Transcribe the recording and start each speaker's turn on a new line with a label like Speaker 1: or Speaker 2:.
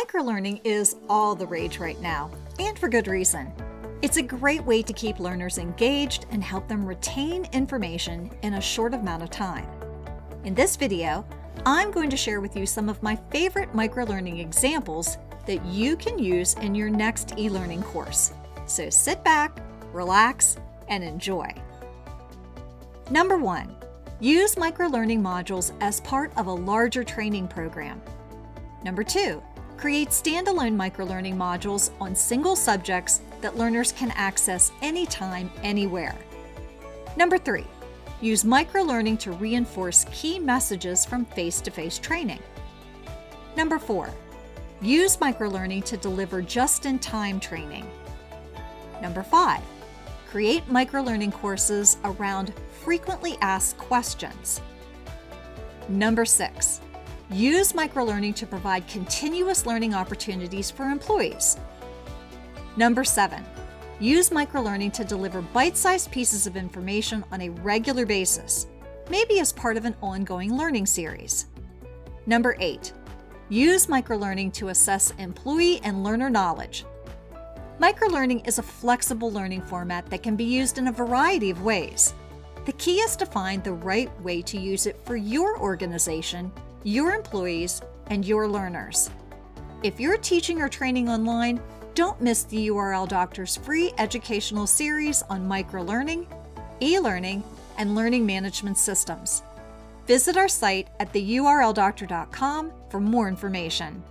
Speaker 1: Microlearning is all the rage right now, and for good reason. It's a great way to keep learners engaged and help them retain information in a short amount of time. In this video, I'm going to share with you some of my favorite microlearning examples that you can use in your next e-learning course. So sit back, relax, and enjoy. Number 1. Use microlearning modules as part of a larger training program. Number 2. Create standalone microlearning modules on single subjects that learners can access anytime, anywhere. Number 3. Use microlearning to reinforce key messages from face-to-face training. Number 4. Use microlearning to deliver just-in-time training. Number 5. Create microlearning courses around frequently asked questions. Number 6. Use microlearning to provide continuous learning opportunities for employees. Number 7. Use microlearning to deliver bite-sized pieces of information on a regular basis, maybe as part of an ongoing learning series. Number 8. Use microlearning to assess employee and learner knowledge. Microlearning is a flexible learning format that can be used in a variety of ways. The key is to find the right way to use it for your organization, your employees, and your learners. If you're teaching or training online, don't miss the URL Doctor's free educational series on microlearning, e-learning, and learning management systems. Visit our site at theurldoctor.com for more information.